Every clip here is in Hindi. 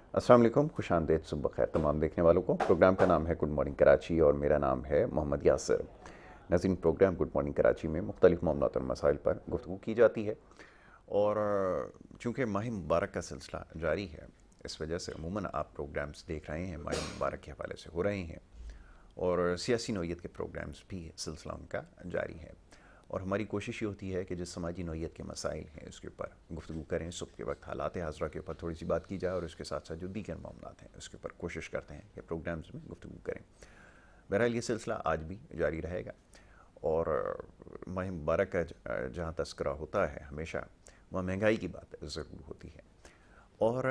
अस्सलाम वालेकुम, खुशामदीद, सुबह खैर तमाम देखने वालों को। प्रोग्राम का नाम है गुड मॉर्निंग कराची और मेरा नाम है मोहम्मद यासिर। नाज़रीन, प्रोग्राम गुड मॉर्निंग कराची में मुख्तलिफ मामलात और मसाइल पर गुफ्तगू की जाती है और चूँकि माह मुबारक का सिलसिला जारी है, इस वजह से अमूमन आप प्रोग्राम्स देख रहे हैं माह मुबारक के हवाले से हो रहे हैं और सियासी नौइयत के प्रोग्राम्स भी सिलसिला उनका जारी है। और हमारी कोशिश ये होती है कि जो समाजी नौइयत के मसाइल हैं उसके ऊपर गुफ्तगू करें। सुबह के वक्त हालात हाज़रा के ऊपर थोड़ी सी बात की जाए और उसके साथ साथ जो दीगर मामलात हैं उसके ऊपर कोशिश करते हैं कि प्रोग्राम्स में गुफ्तगू करें। बहरहाल ये सिलसिला आज भी जारी रहेगा और माह मुबारक का जहाँ तस्करा होता है हमेशा वहाँ महंगाई की बात ज़रूर होती है। और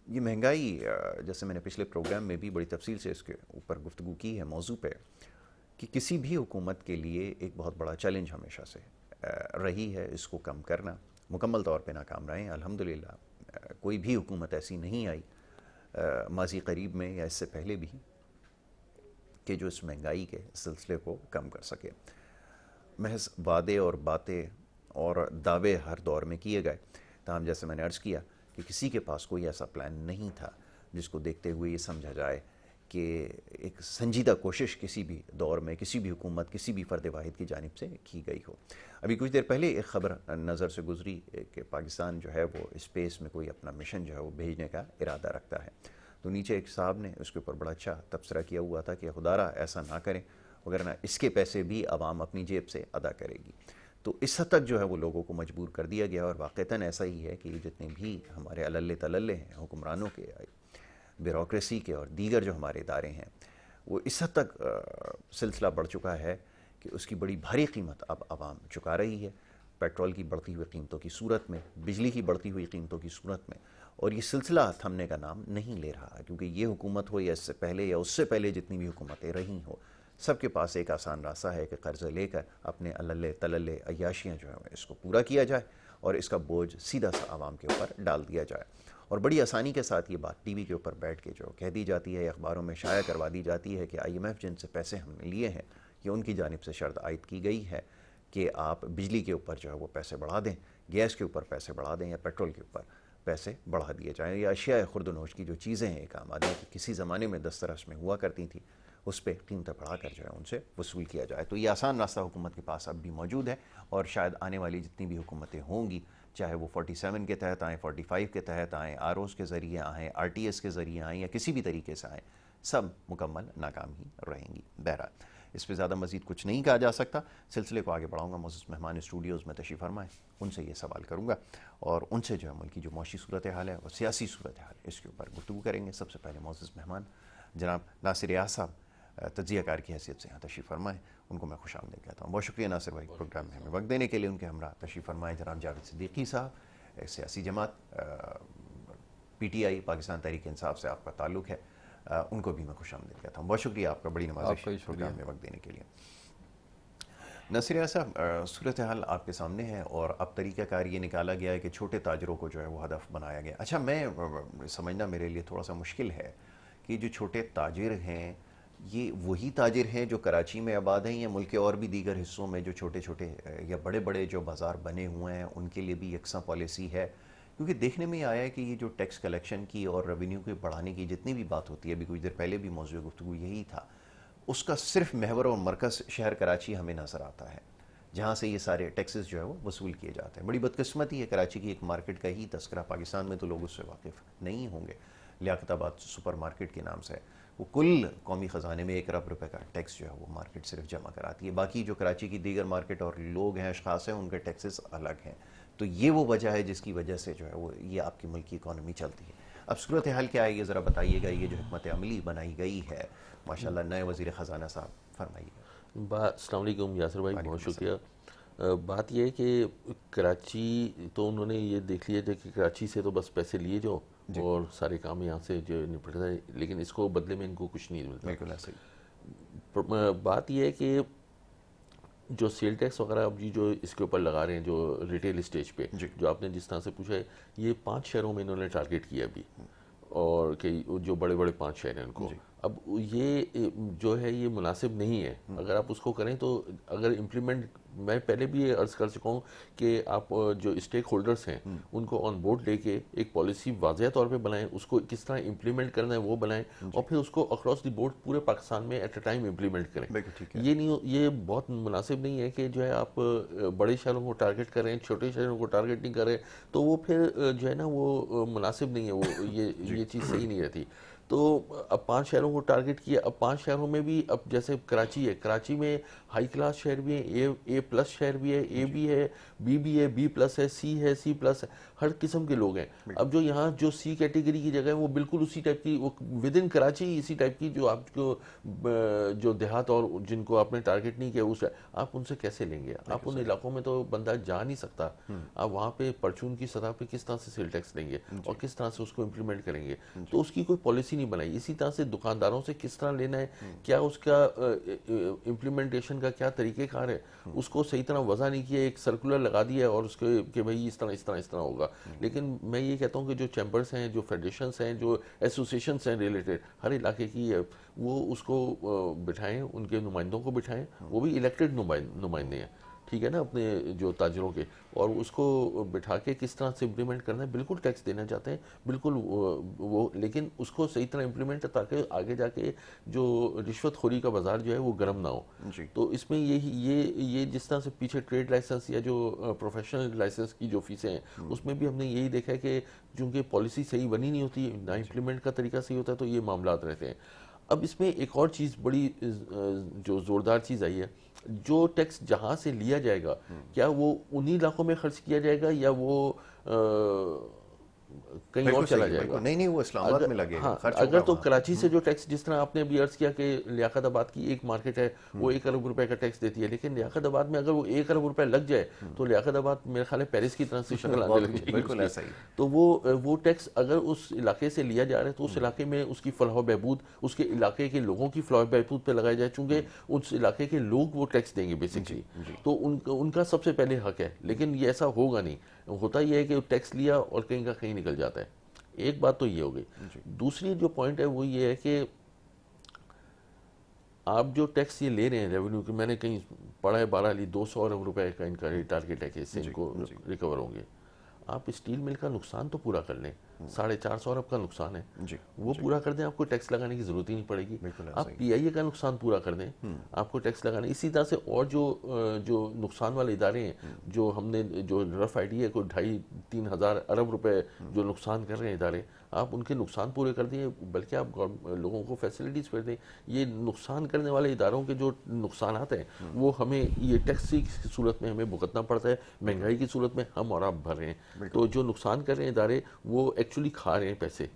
ये महंगाई, जैसे मैंने पिछले प्रोग्राम में भी बड़ी तफसील से इसके ऊपर गुफ्तगू की है मौजू पे, कि किसी भी हुकूमत के लिए एक बहुत बड़ा चैलेंज हमेशा से रही है इसको कम करना। मुकम्मल तौर पे नाकाम रहे हैं अल्हम्दुलिल्लाह। कोई भी हुकूमत ऐसी नहीं आई माजी करीब में या इससे पहले भी कि जो इस महंगाई के सिलसिले को कम कर सके। महज वादे और बातें और दावे हर दौर में किए गए, ताहम जैसे मैंने अर्ज़ किया कि किसी के पास कोई ऐसा प्लान नहीं था जिसको देखते हुए ये समझा जाए कि एक संजीदा कोशिश किसी भी दौर में किसी भी हुकूमत किसी भी फ़र्द वाहिद की जानिब से की गई हो। अभी कुछ देर पहले एक ख़बर नज़र से गुजरी कि पाकिस्तान जो है वो स्पेस में कोई अपना मिशन जो है वो भेजने का इरादा रखता है। तो नीचे एक साहब ने उसके ऊपर बड़ा अच्छा तबसरा किया हुआ था कि खुदारा ऐसा ना करें, वगरना इसके पैसे भी आवाम अपनी जेब से अदा करेगी। तो इस हद तक जो है वो लोगों को मजबूर कर दिया गया और वाक़तन ऐसा ही है कि जितने भी हमारे अल्ले तलल्ले हैं हुक्मरानों के, ब्यूरोक्रेसी के और दीगर जो हमारे इदारे हैं, वो इस हद तक सिलसिला बढ़ चुका है कि उसकी बड़ी भारी कीमत अब आवाम चुका रही है। पेट्रोल की बढ़ती हुई कीमतों की सूरत में, बिजली की बढ़ती हुई कीमतों की सूरत में। और ये सिलसिला थमने का नाम नहीं ले रहा, क्योंकि ये हुकूमत हो या इससे पहले या उससे पहले जितनी भी हुकूमतें रही हो, सबके पास एक आसान रास्ता है कि कर्ज़े लेकर अपने अल्ले तलल्ले अय्याशियाँ जो है इसको पूरा किया जाए और इसका बोझ सीधा सा आवाम के ऊपर डाल दिया जाए। और बड़ी आसानी के साथ ये बात टीवी के ऊपर बैठ के जो कह दी जाती है, अखबारों में शाया करवा दी जाती है कि IMF जिनसे पैसे हमने लिए हैं, ये उनकी जानिब से शर्त आयद की गई है कि आप बिजली के ऊपर जो है वो पैसे बढ़ा दें, गैस के ऊपर पैसे बढ़ा दें या पेट्रोल के ऊपर पैसे बढ़ा दिए जाएँ, या अशिया खुर्दनोश की जो चीज़ें हैं एक आम आदमी की किसी ज़माने में दस्तरस में हुआ करती थी, उस पर कीमतें बढ़ाकर जो है उनसे वसूल किया जाए। तो ये आसान रास्ता हुकूमत के पास अब भी मौजूद है और शायद आने वाली जितनी भी हुकूमतें होंगी, चाहे वो 47 के तहत आएँ, 45 के तहत आएँ, ROs के ज़रिए आएँ, RTS के ज़रिए आएँ या किसी भी तरीके से आएँ, सब मुकम्मल नाकाम ही रहेंगी। बहरहाल इस पर ज़्यादा मज़ीद कुछ नहीं कहा जा सकता। सिलसिले को आगे बढ़ाऊँगा। मोअज़्ज़ज़ मेहमान स्टूडियोज़ में तशरीफ़ फरमाएँ, उनसे ये सवाल करूँगा और उनसे जो है मुल्क की जो मौशी सूरत हाल है और सियासी सूरत हाल है इसके ऊपर गुफ्तगू करेंगे। सबसे पहले मोअज़्ज़ज़ मेहमान जनाब नासिर रियाज साहब, तज्ज़ियाकार की हैसियत से यहाँ तशरीफ़ फरमाएँ, उनको मैं खुशामदीद कहता हूँ। बहुत शुक्रिया नासिर भाई प्रोग्राम में हमें वक्त देने के लिए। उनके हमरा तशरीफ़ फरमाएँ जनाब जावेद सिद्दीकी साहब, एक सियासी जमात PTI पाकिस्तान तहरीक इंसाफ से आपका ताल्लुक़ है, उनको भी मैं खुशामदीद कहता हूँ। बहुत शुक्रिया आपका, बड़ी नवाज़िश प्रोग्राम में वक्त देने के लिए। नासिर रियाज साहब, सूरत हाल आपके सामने है और अब तरीक़ाकार ये निकाला गया है कि छोटे ताजरों को जो है वो हदफ बनाया गया। अच्छा, मैं समझना मेरे लिए थोड़ा सा मुश्किल है कि जो छोटे ताजिर हैं ये वही ताजिर हैं जो कराची में आबाद हैं या मुल्क के और भी दीगर हिस्सों में जो छोटे छोटे या बड़े बड़े जो बाज़ार बने हुए हैं उनके लिए भी यकसा पॉलिसी है? क्योंकि देखने में आया है कि ये जो टैक्स कलेक्शन की और रेवेन्यू के बढ़ाने की जितनी भी बात होती है, अभी कुछ देर पहले भी मौजूद गुफ्तगू यही था, उसका सिर्फ महवर और मरकज़ शहर कराची हमें नज़र आता है जहाँ से ये सारे टैक्सेस जो है वो वसूल किए जाते हैं। बड़ी बदकिस्मती है, कराची की एक मार्केट का ही तस्करा, पाकिस्तान में तो लोग उससे वाकिफ़ नहीं होंगे, लियाकताबाद सुपर मार्केट के नाम से। वो कुल कौमी ख़जाने में 1 अरब रुपए का टैक्स जो है वो मार्केट सिर्फ जमा कराती है। बाकी जो कराची की दीगर मार्केट और लोग हैं, अशख़ास हैं, उनके टैक्सेस अलग हैं। तो ये वो वजह है जिसकी वजह से जो है वो ये आपकी मुल्क की इकॉनमी चलती है। अब सूरत हाल क्या है ये ज़रा बताइएगा। ये जो हिकमत अमली बनाई गई है माशाल्लाह, नए वज़ीर ख़जाना साहब, फरमाइएगा। अस्सलाम वालेकुम यासिर भाई, बहुत वालेकुम शुक्रिया। अस्सलाम। बात यह है कि कराची तो उन्होंने ये देख लिया था कि कराची से तो बस पैसे लिए जाओ जी, और सारे काम यहाँ से जो निपटता है, लेकिन इसको बदले में इनको कुछ नहीं मिलता। बिल्कुल ऐसे ही। बात यह है कि जो सेल टैक्स वगैरह अब जी जो इसके ऊपर लगा रहे हैं जो रिटेल स्टेज पे, जी, जो आपने जिस तरह से पूछा है, ये 5 शहरों में इन्होंने टारगेट किया अभी, और कि जो बड़े बड़े 5 शहर हैं उनको। जी, अब ये जो है ये मुनासिब नहीं है। अगर आप उसको करें तो अगर इम्प्लीमेंट मैं पहले भी ये अर्ज कर चुका हूँ कि आप जो स्टेक होल्डर्स हैं उनको ऑन बोर्ड लेके एक पॉलिसी वाज़ेह तौर पे बनाएं, उसको किस तरह इम्प्लीमेंट करना है वो बनाएं, और फिर उसको अक्रॉस द बोर्ड पूरे पाकिस्तान में एट अ टाइम इम्प्लीमेंट करें। ठीक है। ये बहुत मुनासिब नहीं है कि जो है आप बड़े शहरों को टारगेट करें, छोटे शहरों को टारगेट नहीं करें, तो वो फिर जो है ना वो मुनासिब नहीं है, वो ये चीज़ सही नहीं रहती। तो अब 5 शहरों को टारगेट किया, अब 5 शहरों में भी अब जैसे कराची है, कराची में हाई क्लास शहर भी है, ए प्लस शहर भी है, ए भी है, बी भी है, बी प्लस है, सी प्लस है, हर किस्म के लोग हैं। अब जो यहाँ जो सी कैटेगरी की जगह है वो बिल्कुल उसी टाइप की, वो विद इन कराची इसी टाइप की जो आपको जो देहात और जिनको आपने टारगेट नहीं किया उस आप उनसे कैसे लेंगे? आप उन इलाकों में तो बंदा जा नहीं सकता। आप वहाँ पे परचून की सतह पे किस तरह से सेल टैक्स लेंगे और किस तरह से उसको इम्प्लीमेंट करेंगे? तो उसकी कोई पॉलिसी नहीं बनाई। इसी तरह से दुकानदारों से किस तरह लेना है, क्या उसका इम्प्लीमेंटेशन का क्या तरीक़ेकार है, उसको सही तरह वजह नहीं किया, एक सर्कुलर लगा दिया और उसके कि भाई इस तरह होगा। लेकिन मैं ये कहता हूँ कि जो चैम्बर्स हैं, जो फेडरेशंस हैं, जो एसोसिएशंस हैं रिलेटेड हर इलाके की, वो उसको बिठाएं, उनके नुमाइंदों को बिठाएं, वो भी इलेक्टेड नुमाइंदे हैं, ठीक है ना, अपने जो ताजरों के, और उसको बिठा के किस तरह से इम्प्लीमेंट करना है। बिल्कुल टैक्स देना चाहते हैं, बिल्कुल वो, लेकिन उसको सही तरह इम्प्लीमेंट ताकि आगे जाके जो रिश्वतखोरी का बाजार जो है वो गर्म ना हो जी। तो इसमें ये जिस तरह से पीछे ट्रेड लाइसेंस या जो प्रोफेशनल लाइसेंस की जो फीसें हैं उसमें भी हमने यही देखा है कि चूंकि पॉलिसी सही बनी नहीं होती, ना इम्प्लीमेंट का तरीका सही होता है, तो ये मामला रहते हैं। अब इसमें एक और चीज़ बड़ी जो ज़ोरदार चीज़ आई है, जो टैक्स जहाँ से लिया जाएगा क्या वो उन्हीं इलाकों में खर्च किया जाएगा या वो कहीं और चला जाएगा? नहीं, वो इस्लामाबाद में लगेगा। हाँ, खर्च अगर होगा तो वहाँ। कराची से जो टैक्स, जिस तरह आपने अभी अर्ज किया कि लियाकताबाद की एक मार्केट है वो 1 अरब रुपए का टैक्स देती है, लेकिन लियाकताबाद में अगर वो 1 अरब रुपए लग जाए तो लियाकताबाद मेरे ख्याल है पेरिस की तरह से शक्ल आने लग जाएगी। बिल्कुल ऐसा ही। तो वो टैक्स अगर उस इलाके से लिया जा रहा है तो उस इलाके में उसकी फलाह बहबूद, उसके इलाके के लोगों की फलाह बहबूद पे लगाया जाए, चूंकि उस इलाके के लोग वो टैक्स देंगे बेसिकली, तो उनका सबसे पहले हक है। लेकिन ये ऐसा होगा नहीं, होता यह है कि टैक्स लिया और कहीं का कहीं निकल जाता है। एक बात तो ये हो गई। दूसरी जो पॉइंट है वो ये है कि आप जो टैक्स ये ले रहे हैं रेवेन्यू के, मैंने कहीं पढ़ा है 200 अरब रुपए का इनका टारगेट है कि इससे इनको रिकवर होंगे। आप स्टील मिल का नुकसान तो पूरा कर लें, 450 अरब का नुकसान है, वो पूरा कर दें, आपको टैक्स लगाने की जरूरत ही नहीं पड़ेगी। आप पीआईए का नुकसान पूरा कर दें, आपको टैक्स लगाने। इसी तरह से और जो नुकसान वाले इदारे हैं, जो हमने जो रफ आइडिया कोई 2,500-3 हज़ार अरब रुपए जो नुकसान कर रहे हैं इदारे, आप उनके नुकसान पूरे कर दिए, बल्कि आप लोगों को फैसिलिटीज़ कर दें। ये नुकसान करने वाले इदारों के जो नुकसान हैं वो हमें ये टैक्स की सूरत में हमें भुगतना पड़ता है, महंगाई की सूरत में हम और आप भर रहे हैं। तो जो नुकसान कर रहे हैं इदारे वो एक्चुअली खा रहे हैं पैसे,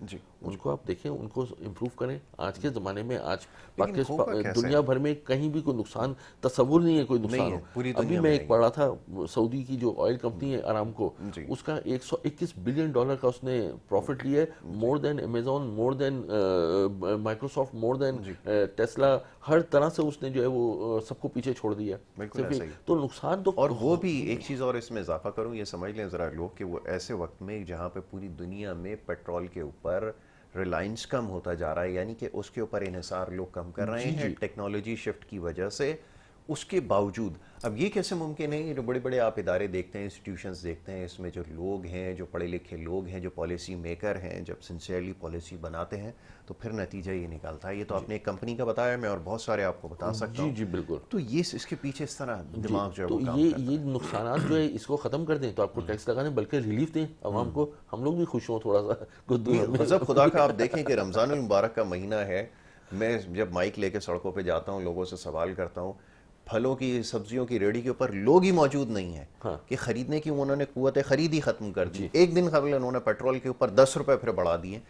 उनको आप देखें, उनको इम्प्रूव करें। आज के ज़माने में आज पाकिस्तान दुनिया भर में कहीं भी कोई नुकसान तस्वुर नहीं है, कोई नुकसान हो। अभी मैं एक पढ़ा था, सऊदी की जो ऑयल कंपनी है अरामको, उसका $121 बिलियन का उसने प्रॉफिट लिया है, more than Amazon, more than Microsoft, more than Tesla, हर तरह से उसने जो है वो सबको पीछे छोड़ दिया। तो नुकसान तो, और वो भी एक चीज़ और इसमें इजाफा करूं, ये समझ लें ज़रा लोग कि वो ऐसे वक्त में जहाँ पे पूरी दुनिया में पेट्रोल के ऊपर रिलायंस कम होता जा रहा है, यानी कि उसके ऊपर इन्हिसार लोग कम कर रहे हैं टेक्नोलॉजी शिफ्ट की वजह से, उसके बावजूद अब ये कैसे मुमकिन है? जो बड़े बड़े आप इदारे देखते हैं, इंस्टीट्यूशंस देखते हैं, इसमें जो लोग हैं, जो पढ़े लिखे लोग हैं, जो पॉलिसी मेकर हैं, जब सिंसियरली पॉलिसी बनाते हैं तो फिर नतीजा ये निकलता है। ये तो आपने एक कंपनी का बताया, मैं और बहुत सारे आपको बता सकता हूँ। जी बिल्कुल। तो ये इसके पीछे इस तरह दिमाग जो है तो ये नुकसान जो है इसको ख़त्म कर दें, तो आपको टैक्स लगाने बल्कि रिलीफ दें आवाम को, हम लोग भी खुश हों थोड़ा सा। गज़ब खुदा का। आप देखें कि रमज़ानुल मुबारक का महीना है, मैं जब माइक लेके सड़कों पे जाता हूँ, लोगों से सवाल करता हूँ, फलों की सब्जियों की रेडी के ऊपर लोग ही मौजूद नहीं है कि खरीदने की उन्होंने कुव्वत खरीद ही खत्म कर दी। एक दिन कबल उन्होंने पेट्रोल के ऊपर 10 रुपए फिर बढ़ा दिए।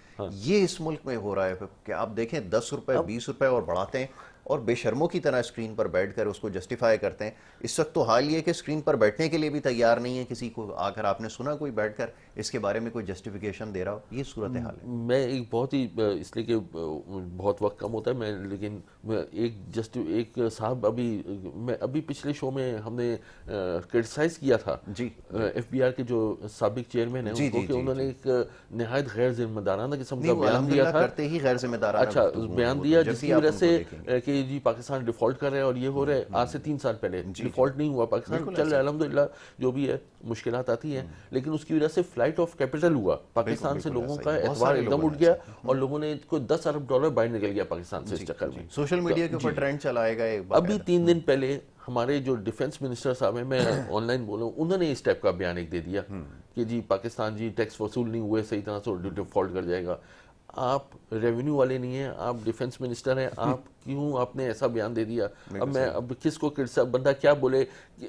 ये इस मुल्क में हो रहा है कि आप देखें 10 रुपए 20 रुपए और बढ़ाते हैं, और बेशर्मों की तरह स्क्रीन पर बैठकर उसको जस्टिफाई करते हैं। इस वक्त तो हाल ये कि स्क्रीन पर बैठने के लिए भी तैयार नहीं है किसी को। आकर आपने सुना कोई बैठकर इसके बारे में कोई जस्टिफिकेशन दे रहा हो? ये सूरत हाल है। मैं एक बहुत ही, इसलिए कि बहुत वक्त कम होता है, मैं लेकिन एक साहब अभी पिछले शो में हमने क्रिटिसाइज किया था जी FBI के जो साबिक चेयरमैन है उनको, कि उन्होंने एक नहायत गैर जिम्मेदाराना किस्म का बयान दिया था। करते ही गैर जिम्मेदाराना अच्छा बयान दिया, जिसकी वजह से कि कि जी पाकिस्तान डिफॉल्ट कर रहा है और ये हो रहा है, आज से 3 साल पहले डिफॉल्ट नहीं हुआ, पाकिस्तान चल रहा है अल्हम्दुलिल्लाह, जो भी है मुश्किलात आती हैं, लेकिन उसकी वजह से फ्लाइट ऑफ कैपिटल हुआ पाकिस्तान से, लोगों का एतबार एकदम उठ गया और लोगों ने कोई 10 अरब डॉलर बाहर निकल गया पाकिस्तान से इस चक्कर में। सोशल मीडिया के ऊपर ट्रेंड चलाएगा एक बार। अभी 3 दिन पहले हमारे जो डिफेंस मिनिस्टर साहब हैं, मैं ऑनलाइन बोलूँ, उन्होंने इस टाइप का बयान एक दे दिया कि जी पाकिस्तान जी टैक्स वसूल नहीं हुए सही तरह से, डिफॉल्ट कर जाएगा। आप रेवेन्यू वाले नहीं हैं, आप डिफेंस मिनिस्टर हैं, आप क्यों आपने ऐसा बयान दे दिया? अब मैं अब किसको बंदा क्या बोले कि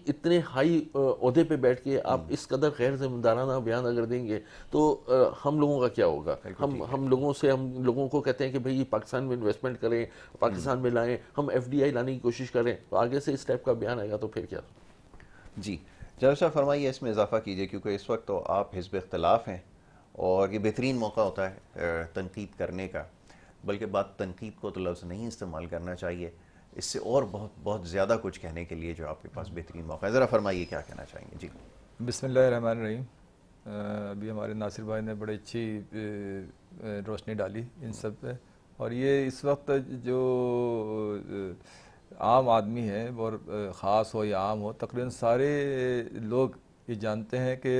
इतने हाई ओहदे पे बैठ के आप इस कदर गैर जिम्मेदाराना बयान अगर देंगे तो हम लोगों का क्या होगा? हम लोगों को कहते हैं कि भाई पाकिस्तान में इन्वेस्टमेंट करें, पाकिस्तान में लाएं, हम FDI लाने की कोशिश करें, तो आगे से इस टाइप का बयान आएगा तो फिर क्या? जी जावेद साहब फरमाइए, इसमें इजाफा कीजिए, क्योंकि इस वक्त तो आप हिज़्ब इख्तिलाफ हैं और ये बेहतरीन मौका होता है तनकीद करने का, बल्कि बात तनकीद को तो लफ्ज़ नहीं इस्तेमाल करना चाहिए, इससे और बहुत बहुत ज़्यादा कुछ कहने के लिए जो आपके पास बेहतरीन मौका है। ज़रा फरमाइए क्या कहना चाहेंगे? जी बिस्मिल्लाहिर्रहमानिर्रहीम। अभी हमारे नासिर भाई ने बड़ी अच्छी रोशनी डाली इन सब पे, और ये इस वक्त जो आम आदमी है और ख़ास हो या आम हो, तकरीबन सारे लोग ये जानते हैं कि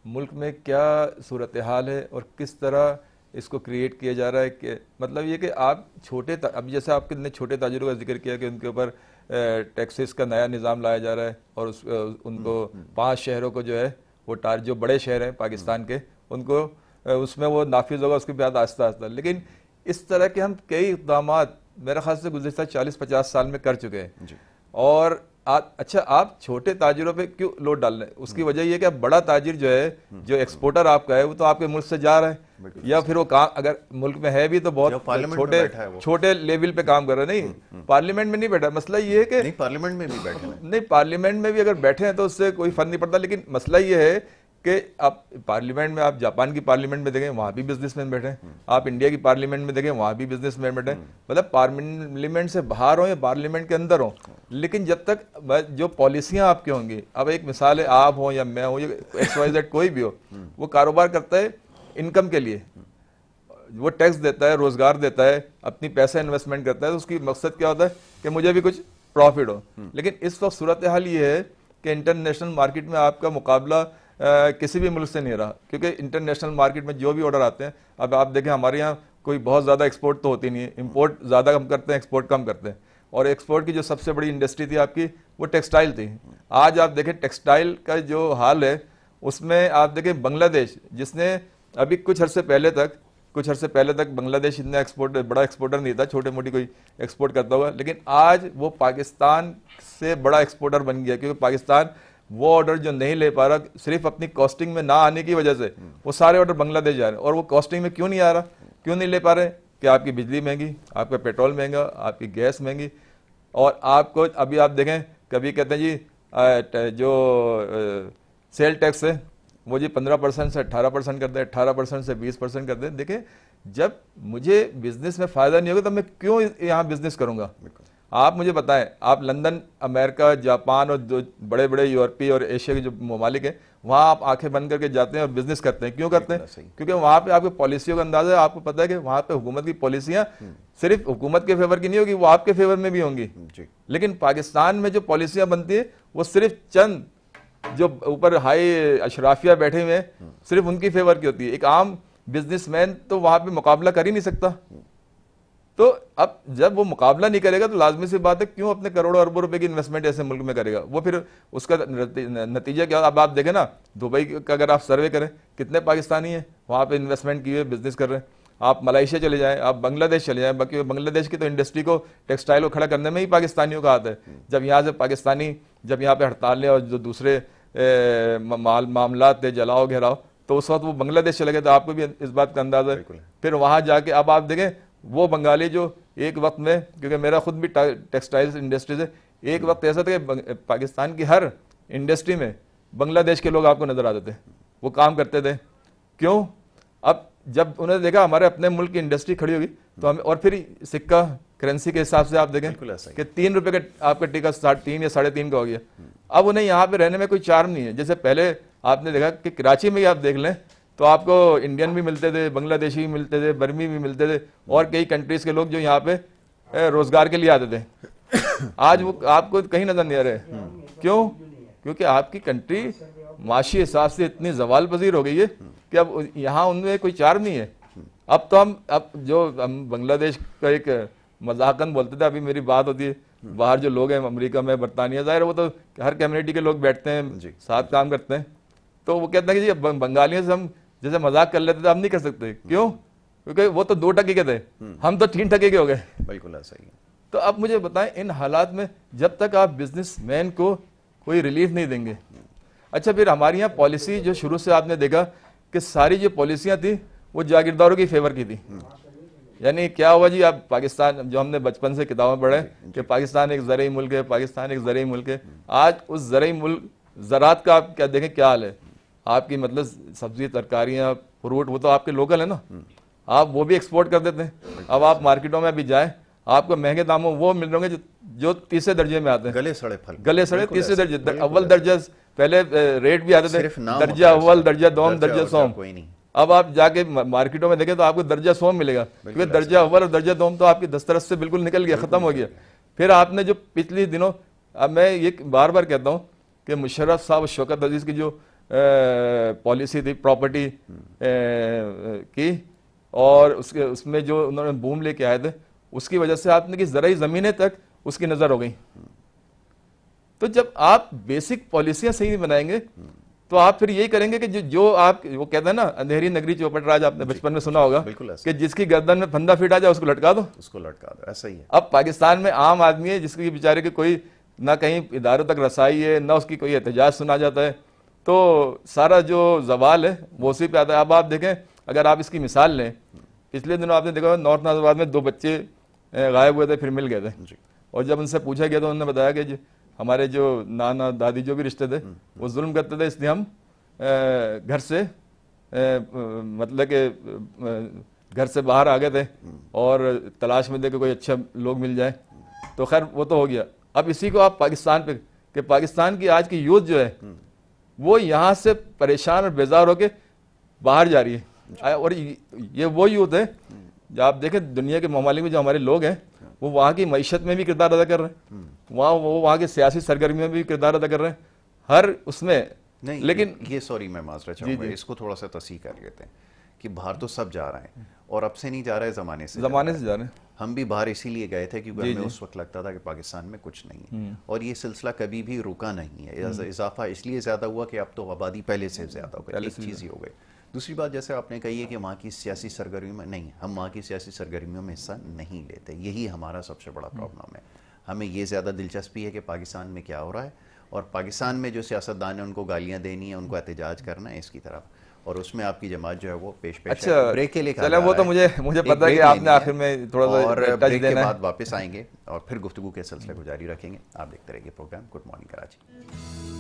मुल्क में क्या सूरत हाल है और किस तरह इसको क्रिएट किया जा रहा है। कि मतलब ये कि आप अभी जैसे आपने छोटे ताजिरों का जिक्र किया कि उनके ऊपर टैक्सेस का नया निज़ाम लाया जा रहा है और उनको 5 शहरों को जो है वो जो बड़े शहर हैं पाकिस्तान के, उनको उसमें वो नाफिज होगा, उसके बाद आहिस्ता आहिस्ता। लेकिन इस तरह के हम कई इक़दाम मेरे ख्याल से गुज़िश्ता 40-50 साल में कर चुके हैं। और अच्छा, आप छोटे ताजिरों पे क्यों लोड डाल रहे हैं? उसकी वजह यह कि अब बड़ा ताजिर जो है, जो एक्सपोर्टर आपका है, वो तो आपके मुल्क से जा रहा है, या फिर वो काम अगर मुल्क में है भी तो बहुत छोटे लेवल पे काम कर रहा है। नहीं, पार्लियामेंट में नहीं बैठा। मसला ये है कि नहीं, पार्लियामेंट में भी बैठे नहीं, पार्लियामेंट में भी अगर बैठे हैं तो उससे कोई फर्क नहीं पड़ता। लेकिन मसला ये है कि आप पार्लियामेंट में, आप जापान की पार्लियामेंट में देखें, वहाँ भी बिजनेसमैन बैठे हैं। आप इंडिया की पार्लियामेंट में देखें, वहाँ भी बिजनेसमैन बैठे हैं। मतलब पार्लियामेंट से बाहर हो या पार्लियामेंट के अंदर हो, लेकिन जब तक जो पॉलिसियाँ आपकी होंगी, अब एक मिसाल है, आप हो या मैं हो या XYZ कोई भी हो, वो कारोबार करता है इनकम के लिए, वो टैक्स देता है, रोजगार देता है, अपनी पैसा इन्वेस्टमेंट करता है, तो उसकी मकसद क्या होता है कि मुझे भी कुछ प्रॉफिट हो। लेकिन इस वक्त सूरत हाल ये है कि इंटरनेशनल मार्केट में आपका मुकाबला किसी भी मुल्क से नहीं रहा, क्योंकि इंटरनेशनल मार्केट में जो भी ऑर्डर आते हैं, अब आप देखें हमारे यहाँ कोई बहुत ज़्यादा एक्सपोर्ट तो होती नहीं है, इंपोर्ट ज़्यादा कम करते हैं, एक्सपोर्ट कम करते हैं। और एक्सपोर्ट की जो सबसे बड़ी इंडस्ट्री थी आपकी, वो टेक्सटाइल थी। आज आप देखें टेक्सटाइल का जो हाल है, उसमें आप देखें बांग्लादेश, जिसने अभी कुछ अरसे पहले तक बांग्लादेश इतना बड़ा एक्सपोर्टर नहीं था, छोटे मोटी कोई एक्सपोर्ट करता होगा, लेकिन आज वो पाकिस्तान से बड़ा एक्सपोर्टर बन गया, क्योंकि पाकिस्तान वो ऑर्डर जो नहीं ले पा रहा, सिर्फ अपनी कॉस्टिंग में ना आने की वजह से वो सारे ऑर्डर बांग्लादेश जा रहे हैं। और वो कॉस्टिंग में क्यों नहीं आ रहा, क्यों नहीं ले पा रहे? कि आपकी बिजली महंगी, आपका पेट्रोल महंगा, आपकी गैस महंगी। और आपको अभी आप देखें, कभी कहते हैं जी जो सेल टैक्स है वो जी 15% से 18% कर दे, 18% से 20% कर दे। देखें, जब मुझे बिजनेस में फ़ायदा नहीं होगा तो मैं क्यों यहाँ बिजनेस करूँगा? आप मुझे बताएं, आप लंदन, अमेरिका, जापान और जो बड़े बड़े यूरोपीय और एशिया के जो ममालिक हैं, वहाँ आप आंखें बंद करके जाते हैं और बिजनेस करते हैं। क्यों करते हैं? क्योंकि वहाँ पे आपकी पॉलिसियों का अंदाजा है। आपको पता है कि वहाँ पे हुकूमत की पॉलिसियाँ सिर्फ हुकूमत के फेवर की नहीं होगी, वो आपके फेवर में भी होंगी। लेकिन पाकिस्तान में जो पॉलिसियाँ बनती है, वो सिर्फ चंद जो ऊपर हाई अशराफिया बैठे हुए हैं, सिर्फ उनकी फेवर की होती है। एक आम बिजनेसमैन तो वहाँ पे मुकाबला कर ही नहीं सकता। तो अब जब वो मुकाबला नहीं करेगा तो लाजमी सी बात है, क्यों अपने करोड़ों अरबों रुपए की इन्वेस्टमेंट ऐसे मुल्क में करेगा? वो फिर उसका नतीजा क्या? अब आप देखें ना, दुबई का अगर आप सर्वे करें, कितने पाकिस्तानी हैं वहाँ पे इन्वेस्टमेंट किए बिजनेस कर रहे हैं। आप मलेशिया चले जाएं, आप बांग्लादेश चले जाएं, बाकी बांग्लादेश की तो इंडस्ट्री को, टेक्सटाइल को खड़ा करने में ही पाकिस्तानियों का हाथ है। जब यहाँ से पाकिस्तानी, जब यहाँ पे हड़तालें और जो दूसरे मामला थे, जलाओ घेराओ, तो उस वक्त वो बांग्लादेश चले गए। तो आपको भी इस बात का अंदाजा है। फिर वहाँ जाके अब आप देखें, वो बंगाली जो एक वक्त में, क्योंकि मेरा खुद भी टेक्सटाइल्स इंडस्ट्री से, एक वक्त ऐसा था कि पाकिस्तान की हर इंडस्ट्री में बांग्लादेश के लोग आपको नजर आते थे, वो काम करते थे। क्यों? अब जब उन्होंने देखा हमारे अपने मुल्क की इंडस्ट्री खड़ी होगी तो हमें, और फिर सिक्का करेंसी के हिसाब से आप देखें कि 3 रुपए का आपका टिकट 3 या 3.5 का हो गया। अब उन्हें यहाँ पे रहने में कोई चार्म नहीं है। जैसे पहले आपने देखा कि कराची में ही आप देख लें तो आपको इंडियन भी मिलते थे, बांग्लादेशी भी मिलते थे, बर्मी भी मिलते थे, और कई कंट्रीज के लोग जो यहाँ पे रोजगार के लिए आते थे, आज वो आपको कहीं नजर नहीं आ रहे। क्यों? क्योंकि आपकी कंट्री माशी हिसाब से इतनी जवाल पजीर हो गई है कि अब यहाँ उनमें कोई चार्म नहीं है। अब तो हम बांग्लादेश का एक मजाकन बोलते थे, अभी मेरी बात होती है बाहर जो लोग हैं अमेरिका में, बरतानिया, जाहिर है वो तो हर कम्युनिटी के लोग बैठते हैं, साथ काम करते हैं, तो वो कहते हैं कि जी बंगालियों से हम जैसे मजाक कर लेते थे, हम नहीं कर सकते। क्यों? क्योंकि वो तो 2 टके के थे, हम तो 3 टके के हो गए। बिल्कुल ऐसा ही है। तो अब मुझे बताएं, इन हालात में जब तक आप बिजनेसमैन को कोई रिलीफ नहीं देंगे। अच्छा, फिर हमारे यहाँ पॉलिसी जो शुरू से आपने देखा कि सारी जो पॉलिसियाँ थी वो जागीरदारों की फेवर की थी। यानी क्या हुआ जी, आप पाकिस्तान, जो हमने बचपन से किताबें पढ़े कि पाकिस्तान एक ज़रई मुल्क है, पाकिस्तान एक ज़रई मुल्क है, आज उस ज़रई मुल्क ज़रात का आप क्या देखें क्या हाल है। आपकी मतलब सब्जी, तरकारियाँ, फ्रूट, वो तो आपके लोकल है ना, आप वो भी एक्सपोर्ट कर देते हैं। अब आप मार्केटों में भी जाएं, आपको महंगे दामों वो मिल रहे होंगे जो तीसरे दर्जे में आते हैं, गले सड़े फल, गले सड़े तीसरे दर्जे, अव्वल दर्जा पहले रेट भी आते थे, दर्जा अव्वल, दर्जा दोम, दर्जा सोम। कोई नहीं। अब आप जाके मार्केटों में देखें तो आपको दर्जा सोम मिलेगा, क्योंकि दर्जा अव्वल और दर्जा दोम तो आपकी दस्तरस से बिल्कुल निकल गया, खत्म हो गया। फिर आपने जो पिछले दिनों, अब मैं ये बार बार कहता हूँ कि मुशर्रफ साहब, शौकत अजीज की जो पॉलिसी थी प्रॉपर्टी की, और उसमें जो उन्होंने बूम लेके आए थे, उसकी वजह से आपने की ज़राई ज़मीनें तक उसकी नज़र हो गई। तो जब आप बेसिक पॉलिसियां सही नहीं बनाएंगे तो आप फिर यही करेंगे कि जो आप, वो कहते हैं ना, अंधेरी नगरी चौपट राज, आपने बचपन में सुना होगा कि जिसकी गर्दन में फंदा फिट आ जाए उसको लटका दो, ऐसा ही है। अब पाकिस्तान में आम आदमी है जिसकी बेचारे की कोई ना कहीं इदारों तक रसाई है, ना उसकी कोई एहतजाज सुना जाता है, तो सारा जो जवाल है वो उसी पे आता है। अब आप देखें, अगर आप इसकी मिसाल लें, पिछले दिनों आपने देखा नॉर्थ नाजिबाद में 2 बच्चे गायब हुए थे, फिर मिल गए थे, और जब उनसे पूछा गया तो उन्होंने बताया कि हमारे जो नाना दादी जो भी रिश्ते थे वो जुल्म करते थे, इसलिए हम घर से मतलब कि घर से बाहर आ गए थे और तलाश में थे कि कोई अच्छा लोग मिल जाए। तो खैर वो तो हो गया। अब इसी को आप पाकिस्तान पे, कि पाकिस्तान की आज की यूथ जो है वो यहाँ से परेशान और बेजार होके बाहर जा रही है, और ये वो यूथ है जो आप देखें दुनिया के ममालिक में जो हमारे लोग हैं वो वहाँ की मईशत में भी किरदार अदा कर रहे हैं, वहाँ के सियासी सरगर्मियों में भी किरदार अदा कर रहे हैं, हर उसमें नहीं। लेकिन ये सॉरी मैं माजरा चाहूँगा, इसको थोड़ा सा तसीह कर लेते हैं कि बाहर तो सब जा रहे हैं, और अब से नहीं जा रहे, ज़माने से जा रहे हैं। हम भी बाहर इसीलिए गए थे क्योंकि हमें उस वक्त लगता था कि पाकिस्तान में कुछ नहीं है, और ये सिलसिला कभी भी रुका नहीं है। इजाफा इसलिए ज़्यादा हुआ कि अब तो आबादी पहले से ज़्यादा हो गई, एक चीज़ ही हो गई। दूसरी बात, जैसे आपने कही है कि वहाँ की सियासी सरगर्मियों में नहीं, हम वहाँ की सियासी सरगर्मियों में हिस्सा नहीं लेते, यही हमारा सबसे बड़ा प्रॉब्लम है। हमें ये ज़्यादा दिलचस्पी है कि पाकिस्तान में क्या हो रहा है, और पाकिस्तान में जो सियासतदान है उनको गालियाँ देनी है, उनको एहतजाज करना है इसकी तरफ, और उसमें आपकी जमात जो है वो पेश अच्छा, है। ब्रेक के लिए चलें, वो तो मुझे पता है कि आपने आखिर में थोड़ा सा और टच ब्रेक के देना है। बाद वापस आएंगे और फिर गुफ्तगू के सिलसिले को जारी रखेंगे। आप देखते रहिए programme good morning Karachi.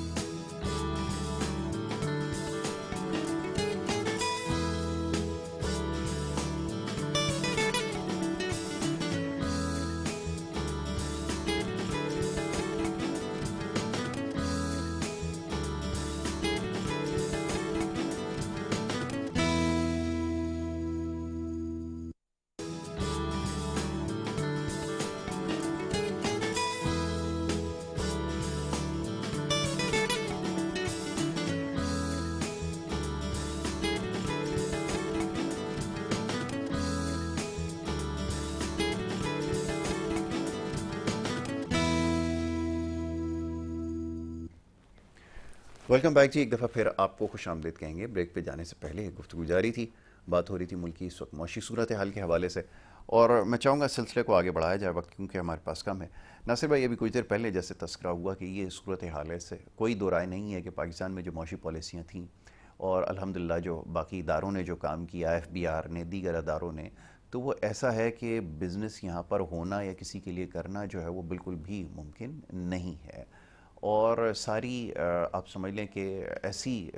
Welcome back ji, एक दफ़ा फिर आपको खुश आमदीद कहेंगे। ब्रेक पे जाने से पहले गुफ्तगू जारी थी, बात हो रही थी मुल्क की इस वक्त मौशी सूरत हाल के हवाले से, और मैं चाहूँगा सिलसिले को आगे बढ़ाया जाए, वक्त क्योंकि हमारे पास कम है। नासिर भाई, अभी कुछ देर पहले जैसे तस्करा हुआ कि ये सूरत हाल से कोई दो राय नहीं है कि पाकिस्तान में जो मौशी पॉलिसियाँ थीं, और अल्हम्दुलिल्लाह जो बाकी इदारों ने जो काम किया, FBR ने, दीगर अदारों ने, तो वो ऐसा है कि बिज़नेस यहाँ पर होना या किसी के लिए करना जो है वो बिल्कुल भी मुमकिन नहीं है। और सारी आप समझ लें कि ऐसी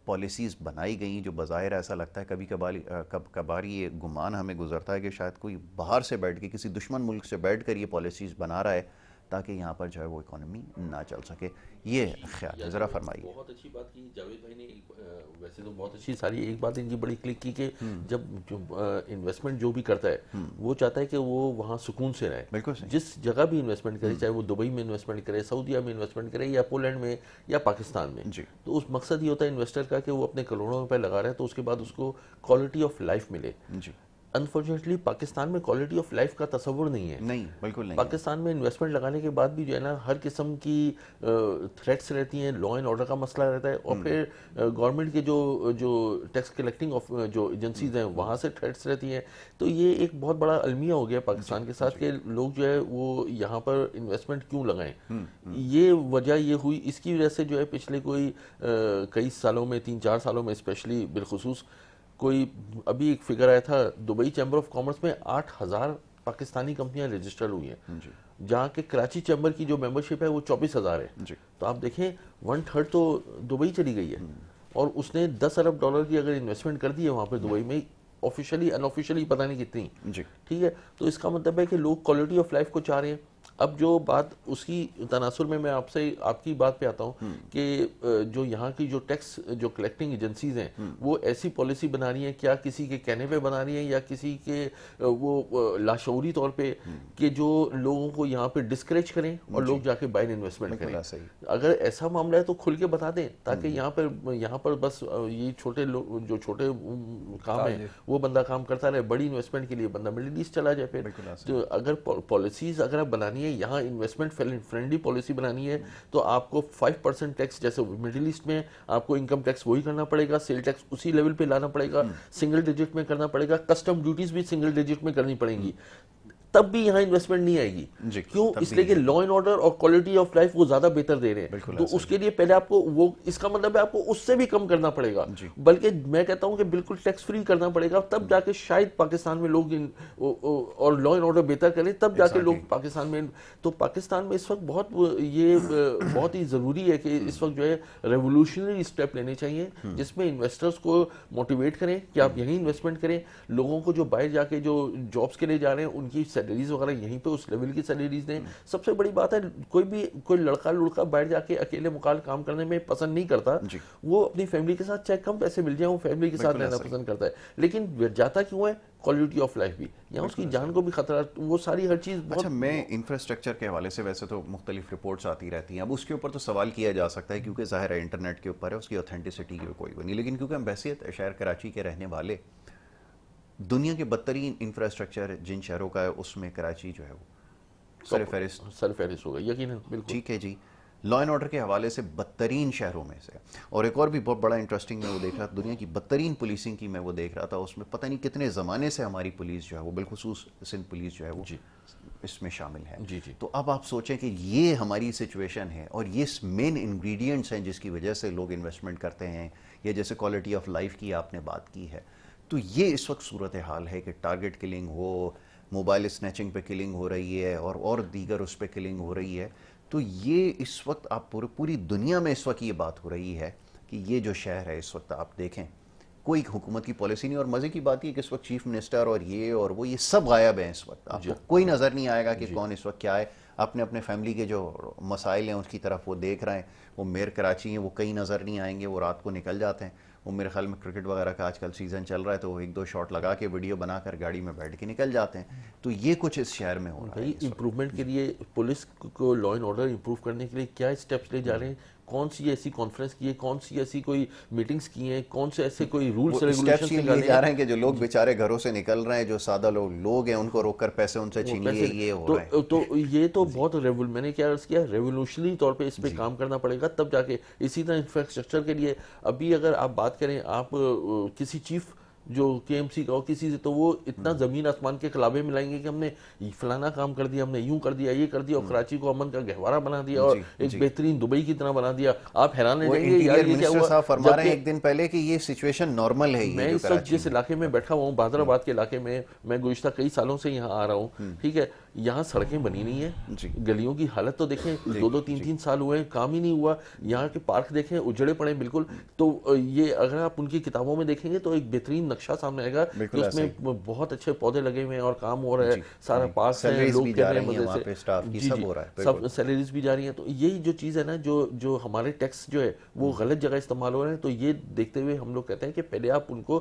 पॉलिसीज़ बनाई गई जो बज़ाहिर ऐसा लगता है, कभी कभार ये गुमान हमें गुजरता है कि शायद कोई बाहर से बैठ के, किसी दुश्मन मुल्क से बैठ कर ये पॉलिसीज़ बना रहा है ताकि यहाँ पर जो है वो इकोनॉमी ना चल सके। ये ख्याल है, ज़रा फरमाइए। बहुत अच्छी बात की जावेद भाई ने, वैसे तो बहुत अच्छी सारी, एक बात इनकी बड़ी क्लिक की कि जब जो इन्वेस्टमेंट जो भी करता है वो चाहता है कि वो वहाँ सुकून से रहे। बिल्कुल सही। जिस जगह भी इन्वेस्टमेंट करे, चाहे वो दुबई में इन्वेस्टमेंट करे, सऊदीया में इन्वेस्टमेंट करे, या पोलैंड में या पाकिस्तान में, जी। तो उस मकसद ये होता है इन्वेस्टर का कि वो अपने करोड़ों रुपए लगा रहा है तो उसके बाद उसको क्वालिटी ऑफ लाइफ मिले। जी। अनफॉर्चुनेटली पाकिस्तान में क्वालिटी ऑफ लाइफ का तस्वुर नहीं है। नहीं, बिल्कुल नहीं। पाकिस्तान में इन्वेस्टमेंट लगाने के बाद भी जो है ना हर किस्म की थ्रेट्स रहती हैं, लॉ एंड ऑर्डर का मसला रहता है, और फिर गवर्नमेंट के जो टैक्स कलेक्टिंग ऑफ जो एजेंसीज हैं वहाँ से थ्रेट्स रहती हैं। तो ये एक बहुत बड़ा अलमिया हो गया पाकिस्तान के साथ कि लोग जो है वो यहाँ पर इन्वेस्टमेंट क्यों लगाएं। ये वजह ये हुई, इसकी वजह से जो है पिछले कोई कई सालों में, 3-4 सालों में स्पेशली बिलखुसूस, कोई अभी एक फिगर आया था, दुबई चैम्बर ऑफ कॉमर्स में 8,000 पाकिस्तानी कंपनियां रजिस्टर्ड हुई हैं, जहाँ के कराची चैम्बर की जो मेंबरशिप है वो 24,000 है। तो आप देखें 1/3 तो दुबई चली गई है, और उसने 10 अरब डॉलर की अगर इन्वेस्टमेंट कर दी है वहाँ पर दुबई में, ऑफिशियली अनऑफिशियली पता नहीं कितनी, ठीक है। तो इसका मतलब है कि लोग क्वालिटी ऑफ लाइफ को चाह रहे हैं। अब जो बात उसकी तनासुर में मैं आपसे आपकी बात पे आता हूँ कि जो यहाँ की जो टैक्स जो कलेक्टिंग एजेंसीज हैं वो ऐसी पॉलिसी बना रही हैं, क्या किसी के कहने पे बना रही हैं या किसी के वो लाशऊरी तौर पे, कि जो लोगों को यहाँ पे डिस्करेज करें और लोग जाके बाहर इन्वेस्टमेंट करें। अगर ऐसा मामला है तो खुल के बता दें, ताकि यहाँ पर बस ये छोटे जो छोटे काम है वो बंदा काम करता रहे, बड़ी इन्वेस्टमेंट के लिए बंदा मिडिल ईस्ट चला जाए। फिर तो अगर पॉलिसीज अगर आप बनानी है, यहाँ इन्वेस्टमेंट फ्रेंडली पॉलिसी बनानी है, तो आपको 5% टैक्स, जैसे मिडिल ईस्ट में आपको इनकम टैक्स वही करना पड़ेगा, सेल टैक्स उसी लेवल पे लाना पड़ेगा, सिंगल डिजिट में करना पड़ेगा, कस्टम ड्यूटीज भी सिंगल डिजिट में करनी पड़ेंगी, तब भी यहाँ इन्वेस्टमेंट नहीं आएगी। क्यों? इसलिए कि लॉ एंड ऑर्डर और क्वालिटी ऑफ लाइफ वो ज्यादा बेहतर दे रहे हैं। तो उसके लिए पहले आपको वो, इसका मतलब है आपको उससे भी कम करना पड़ेगा, बल्कि मैं कहता हूं कि बिल्कुल टैक्स फ्री करना पड़ेगा, तब जाके शायद पाकिस्तान में लोग और लॉ एंड ऑर्डर बेहतर करें, तब जाके लोग पाकिस्तान में। तो पाकिस्तान में इस वक्त बहुत ही जरूरी है कि इस वक्त जो है रेवोल्यूशनरी स्टेप लेने चाहिए, जिसमें इन्वेस्टर्स को मोटिवेट करें कि आप यहीं इन्वेस्टमेंट करें। लोगों को जो बाहर जाके जो जॉब्स के लिए जा रहे हैं उनकी सैलरीज वगैरह यहीं पे उस लेवल की सैलरीज दें। सबसे बड़ी बात है, कोई लड़का बाहर जाके अकेले मुकाल काम करने में पसंद नहीं करता, वो अपनी फैमिली के साथ चाहे कम पैसे मिल जाए वो फैमिली के साथ रहना पसंद करता है, लेकिन जाता क्यों है? क्वालिटी ऑफ लाइफ भी, यहाँ उसकी जान को भी खतरा, वो सारी हर चीज़। अच्छा, मैं इंफ्रास्ट्रक्चर के हवाले से वैसे तो मुख्तलिफ रिपोर्ट्स आती रहती हैं, अब उसके ऊपर तो सवाल किया जा सकता है क्योंकि ज़ाहिर है इंटरनेट के ऊपर है, उसकी ऑथेंटिसिटी की कोई वो नहीं, लेकिन क्योंकि हम बहसियत शहर कराची के रहने वाले, दुनिया के बदतरीन इंफ्रास्ट्रक्चर जिन शहरों का है उसमें कराची जो है वो सरफहरिस्त होगा, यकीनन, बिल्कुल ठीक है जी। लॉ एंड ऑर्डर के हवाले से बदतरीन शहरों में से, और एक और भी बहुत बड़ा इंटरेस्टिंग मैं वो देख रहा था, दुनिया की बदतरीन पुलिसिंग की मैं वो देख रहा था, उसमें पता नहीं कितने ज़माने से हमारी पुलिस जो है वो, बिलखुसूस सिंध पुलिस जो है वो इसमें शामिल है। जी। तो अब आप सोचें कि ये हमारी सिचुएशन है और ये मेन इंग्रेडिएंट्स हैं जिसकी वजह से लोग इन्वेस्टमेंट करते हैं, या जैसे क्वालिटी ऑफ लाइफ की आपने बात की है। तो ये इस वक्त सूरत हाल है कि टारगेट किलिंग हो, मोबाइल स्नैचिंग पे किलिंग हो रही है और दीगर उस पर किलिंग हो रही है। तो ये इस वक्त आप पूरी दुनिया में इस वक्त ये बात हो रही है कि ये जो शहर है इस वक्त आप देखें कोई हुकूमत की पॉलिसी नहीं, और मज़े की बात ये कि इस वक्त चीफ मिनिस्टर और ये सब गायब हैं इस वक्त। आपको कोई नज़र नहीं आएगा कि कौन इस वक्त क्या है, अपने फैमिली के जो मसाइल हैं उसकी तरफ वो देख रहे हैं। वो मेयर कराची हैं, वो कहीं नज़र नहीं आएंगे, वो रात को निकल जाते हैं। वो मेरे ख्याल में क्रिकेट वगैरह का आजकल सीज़न चल रहा है तो वो 1-2 शॉट लगा के वीडियो बनाकर गाड़ी में बैठ के निकल जाते हैं। तो ये कुछ इस शहर में हो रहा है। इम्प्रूवमेंट के लिए पुलिस को लॉ एंड ऑर्डर इम्प्रूव करने के लिए क्या स्टेप्स ले जा रहे हैं? कौन सी ऐसी कॉन्फ्रेंस की है, कौन सी ऐसी कोई मीटिंग्स की हैं, कौन से ऐसे कोई रूल्स रेगुलेशंस निकाले जा रहे हैं कि जो लोग बेचारे घरों से निकल रहे हैं, जो सादा लोग हैं, उनको रोककर पैसे उनसे छीन लिए, ये हो रहा है। तो ये तो बहुत मैंने क्या अर्ज किया, रेवोल्यूशनरी तौर पे इस पे काम करना पड़ेगा, तब जाके। इसी तरह इंफ्रास्ट्रक्चर के लिए अभी अगर आप बात करें, आप किसी चीफ जो केएमसी का हो किसी से, तो वो इतना जमीन आसमान के खिलाफे मिलाएंगे कि हमने फलाना काम कर दिया, हमने यूं कर दिया, ये कर दिया, और कराची को अमन का गहवारा बना दिया और एक बेहतरीन दुबई की तरह बना दिया। आप हैरान रह जाएंगे यार ये क्या हुआ। फरमा रहे हैं एक दिन पहले कि ये सिचुएशन नॉर्मल है। मैं इस वक्त जिस इलाके में बैठा हुआ हूँ, बादराबाद के इलाके में, मैं गुज़िश्ता कई सालों से यहाँ आ रहा हूँ, ठीक है। यहाँ सड़कें बनी नहीं है, गलियों की हालत तो देखें, 2-3 साल हुए हैं, काम ही नहीं हुआ। यहाँ के पार्क देखें, उजड़े पड़े बिल्कुल। तो ये अगर आप उनकी किताबों में देखेंगे तो एक बेहतरीन नक्शा सामने आएगा कि उसमें बहुत अच्छे पौधे लगे हुए हैं और काम हो रहा है, सारा पास है, लोग कर रहे हैं मजे से, स्टाफ की सब हो रहा है, सब सैलरीज भी जा रही हैं। तो यही जो चीज़ है ना, जो हमारे टैक्स जो है वो गलत जगह इस्तेमाल हो रहे हैं। तो ये देखते हुए हम लोग कहते हैं कि पहले आप उनको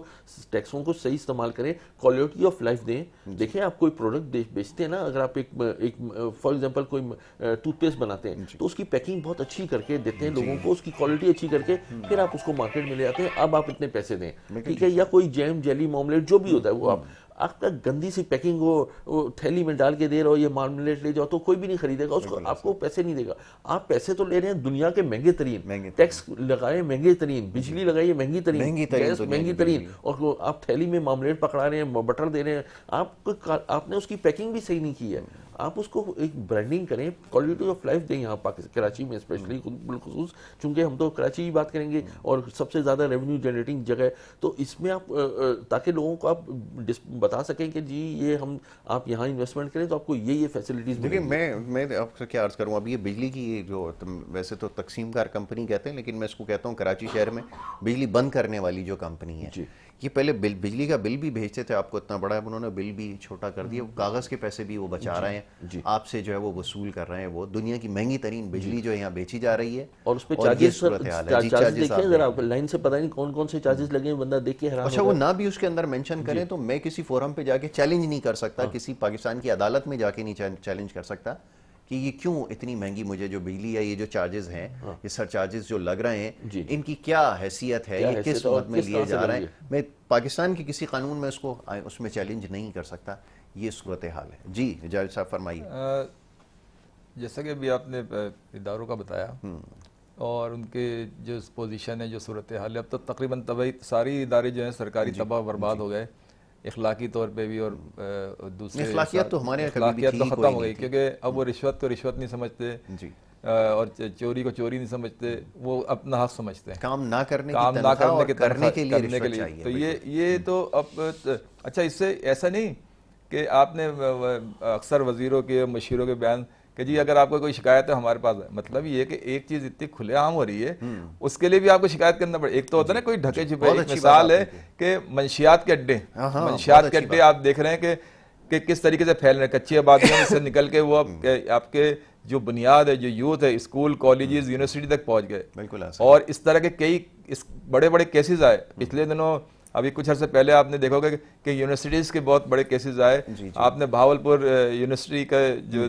टैक्सों को सही इस्तेमाल करें, क्वालिटी ऑफ लाइफ दें। देखें, आप कोई प्रोडक्ट बेचते हैं ना, अगर आप एक फॉर एग्जांपल कोई टूथपेस्ट बनाते हैं तो उसकी पैकिंग बहुत अच्छी करके देते हैं लोगों को, उसकी क्वालिटी अच्छी करके फिर आप उसको मार्केट में ले आते हैं, अब आप इतने पैसे दें, ठीक है। या कोई जैम, जेली, मार्मलेट जो भी होता है वो आपका गंदी सी पैकिंग वो थैली में डाल के दे रहे हो, ये मार्मलेट ले जाओ, तो कोई भी नहीं खरीदेगा उसको, आपको पैसे नहीं देगा। आप पैसे तो ले रहे हैं दुनिया के महंगे तरीन, टैक्स लगाए महंगे तरीन, बिजली लगाइए महंगी तरीन, गैस महंगी तरीन, और आप थैली में मार्मलेट पकड़ा रहे हैं, बटर दे रहे हैं। आपने उसकी पैकिंग भी सही नहीं की है। आप उसको एक ब्रांडिंग करें, क्वालिटी ऑफ लाइफ दें यहाँ कराची में स्पेशली, बिलखुसूस चूंकि हम तो कराची की बात करेंगे और सबसे ज़्यादा रेवेन्यू जनरेटिंग जगह है, तो इसमें आप ताकि लोगों को आप बता सकें कि जी ये आप यहाँ इन्वेस्टमेंट करें तो आपको ये फैसिलिटीज़। देखिए, मैं आपसे क्या अर्ज़ करूँ, अब ये बिजली की जो वैसे तो तकसीमकार कंपनी कहते हैं, लेकिन मैं इसको कहता हूँ कराची शहर में बिजली बंद करने वाली जो कंपनी है, ये पहले बिजली का बिल भी भेजते थे आपको इतना बड़ा, उन्होंने बिल भी छोटा कर दिया, कागज़ के पैसे भी वो बचा रहे हैं, आपसे जो है वो वसूल कर रहे हैं। वो दुनिया की महंगी तरीन बिजली जो यहाँ बेची जा रही है, और उस पर चार्जेस देखिए जरा, लाइन से पता नहीं कौन कौन से चार्जेस लगे हैं, बंदा देख के हैरान। अच्छा, वो ना भी उसके अंदर मेंशन करें तो मैं किसी फोरम पे जाके चैलेंज नहीं कर सकता, किसी पाकिस्तान की अदालत में जाके नहीं चैलेंज कर सकता कि ये क्यों इतनी महंगी मुझे जो बिजली है, ये जो चार्जेस हैं, ये सर चार्जेस जो लग रहे हैं, इनकी क्या हैसियत है, ये किस वक्त में लिए जा रहे हैं। मैं पाकिस्तान के किसी कानून में उसमें चैलेंज नहीं कर सकता, ये सूरत हाल है। जी जावेद साहब फरमाइए। जैसा कि अभी आपने इदारों का बताया और उनके जो पोजीशन है, जो सूरत हाल है, अब तो तकरीबन तबाही सारी इदारे जो हैं सरकारी तबाह बर्बाद हो गए, इखलाकी तौर पे भी और दूसरे इखलाकियत तो हमारे इखलाकियत तो ख़त्म हो गई, क्योंकि अब वो रिश्वत को रिश्वत नहीं समझते और चोरी को चोरी नहीं समझते, वो अपना हक समझते हैं, काम ना करने के लिए। तो ये तो अब अच्छा, इससे ऐसा नहीं कि आपने अक्सर वजीरों के, मशीरों के बयान कि जी अगर आपको कोई शिकायत है हमारे पास है, मतलब ये कि एक चीज इतनी खुलेआम हो रही है उसके लिए भी आपको शिकायत करना पड़े। एक तो होता है ना कोई ढके छिपे, मिसाल है कि मंशियात के अड्डे, मंशियात के अड्डे आप देख रहे हैं कि किस तरीके से फैल रहे हैं, कच्ची आबादियों से निकल के वो आपके जो बुनियाद है, जो यूथ है, स्कूल, कॉलेजेस, यूनिवर्सिटी तक पहुंच गए। बिल्कुल। और इस तरह के कई बड़े बड़े केसेस आए पिछले दिनों। अभी कुछ अर्से पहले आपने देखोगे कि यूनिवर्सिटीज़ के बहुत बड़े केसेस आए। आपने भावलपुर यूनिवर्सिटी का जो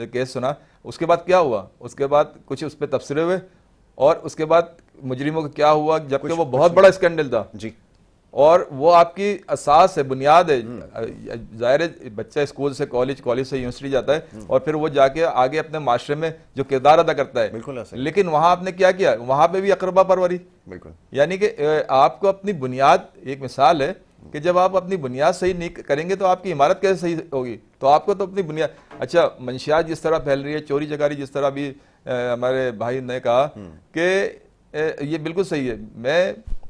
केस सुना, उसके बाद क्या हुआ, उसके बाद कुछ उस पर तबसरे हुए और उसके बाद मुजरिमों का क्या हुआ, जबकि वो बहुत बड़ा स्कैंडल था जी, और वो आपकी असास है, बुनियाद है। जाहिर है बच्चा स्कूल से कॉलेज, कॉलेज से यूनिवर्सिटी जाता है और फिर वो जाके आगे अपने माशरे में जो किरदार अदा करता है। बिल्कुल। लेकिन वहां आपने क्या किया, वहां पे भी अकरबा परवरी। बिल्कुल। यानी कि आपको अपनी बुनियाद, एक मिसाल है कि जब आप अपनी बुनियाद सही नहीं करेंगे तो आपकी इमारत कैसे सही होगी। तो आपको तो अपनी बुनियाद, अच्छा मंशियात जिस तरह फैल रही है, चोरी चकारी जिस तरह भी हमारे भाई ने कहा कि ये बिल्कुल सही है,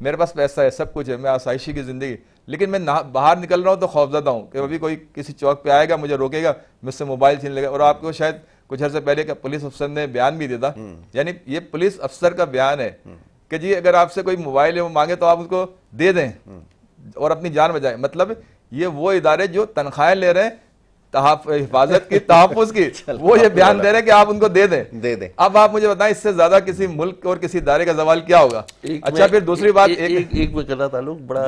मेरे पास पैसा है, सब कुछ है, मैं आसाइशी की ज़िंदगी, लेकिन मैं बाहर निकल रहा हूँ तो खौफजदा हूँ कि अभी कोई किसी चौक पे आएगा, मुझे रोकेगा, मुझसे मोबाइल छीन लेगा। और आपको शायद कुछ अर्से पहले का पुलिस अफसर ने बयान भी दिया था, यानी ये पुलिस अफसर का बयान है कि जी अगर आपसे कोई मोबाइल मांगे तो आप उसको दे दें और अपनी जान बचाएं। मतलब ये वो इदारे जो तनख्वाहें ले रहे हैं हिफाजत की, तहफ़्फ़ुज़ की, वो ये बयान दे रहे हैं कि आप उनको दे दें। अब आप मुझे बताएं इससे ज्यादा किसी मुल्क और किसी इदारे का सवाल क्या होगा। अच्छा, फिर दूसरी बात एक मैं कर रहा था, लोग बड़ा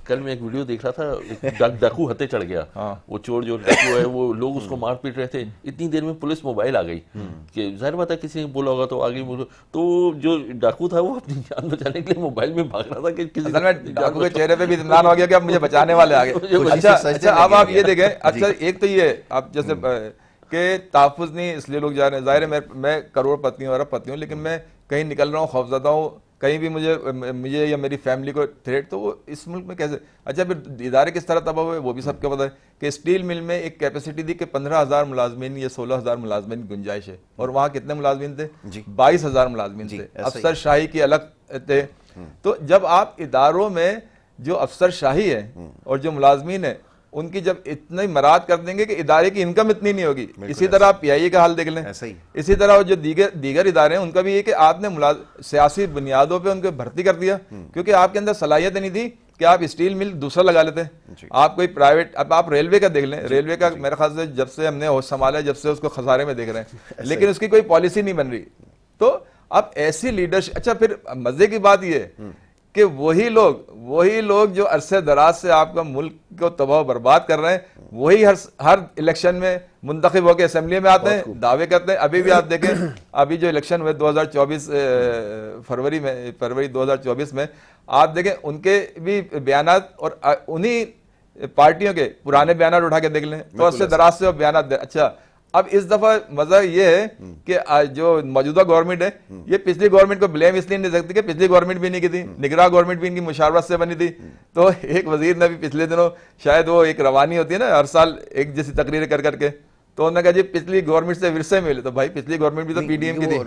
कल मैं एक वीडियो देख रहा था, डाकू हत्थे चढ़ गया। वो चोर जो डाकू है वो लोग उसको मार पीट रहे थे, इतनी देर में पुलिस मोबाइल आ गई कि जाहिर बात है किसी ने बोला होगा तो आगे, तो जो डाकू था वो अपनी जान बचाने के लिए मोबाइल में भाग रहा था कि किसी डाकू के चेहरे पे भी इत्मीनान हो गया कि अब मुझे बचाने वाले आ गए। अच्छा, अब आप ये देखें, अच्छा एक तो ये आप जैसे के तहफ़्फ़ुज़ नहीं, इसलिए लोग जा रहे हैं। ज़ाहिर है मैं करोड़पति हूँ, अरबपति हूँ, लेकिन मैं कहीं निकल रहा हूँ, खौफज़दा हूँ, कहीं भी मुझे या मेरी फैमिली को थ्रेट, तो वो इस मुल्क में कैसे। अच्छा, फिर इदारे किस तरह तबाह हुए वो भी सबको पता है कि स्टील मिल में एक कैपेसिटी थी कि 15,000 मुलाजमीन या 16,000 मुलाजमीन की गुंजाइश है, और वहाँ कितने मुलाजमीन थे, 22,000 मुलाजमीन थे। अफसर शाही की अलग थे। तो जब आप इदारों में जो अफसर शाही है और जो मुलाजमीन है उनकी जब इतनी मराद कर देंगे कि इदारे की इनकम इतनी नहीं होगी। इसी तरह आप PIA का हाल देख लें, इसी तरह जो दीगर इदारे हैं उनका भी ये कि आपने सियासी बुनियादों पे उनको भर्ती कर दिया क्योंकि आपके अंदर सलाहियत नहीं थी कि आप स्टील मिल दूसरा लगा लेते हैं, आप कोई प्राइवेट, अब आप रेलवे का देख लें, रेलवे का मेरे ख्याल से जब से हमने होश संभाला जब से उसको खसारे में देख रहे हैं, लेकिन उसकी कोई पॉलिसी नहीं बन रही। तो अब ऐसी लीडरशिप, अच्छा फिर मजे की बात ये कि वही लोग जो अरसे दराज से आपका मुल्क को तबाह बर्बाद कर रहे हैं, वही हर इलेक्शन में मुंतखब होकर असेंबली में आते हैं, दावे करते हैं। अभी भी आप देखें, अभी जो इलेक्शन हुए 2024 फरवरी 2024 में, आप देखें उनके भी बयानात और उन्हीं पार्टियों के पुराने बयानात उठा के देख लें, तो अरसे दराज से वो बयानात। अच्छा, अब इस दफा मजा ये है कि जो मौजूदा गवर्नमेंट है, ये पिछली गवर्नमेंट को ब्लेम इसलिए नहीं सकती कि पिछली गवर्नमेंट भी नहीं की थी, निगरान गवर्नमेंट भी इनकी मुशावरत से बनी थी। तो एक वजीर ने भी पिछले दिनों, शायद वो एक रवानी होती है ना हर साल एक जैसी तकरीरें कर करके, तो उन्होंने कहा जी पिछली गवर्नमेंट से विरसे मिले, तो भाई पिछली गवर्नमेंट भी तो पीडीएम की थी।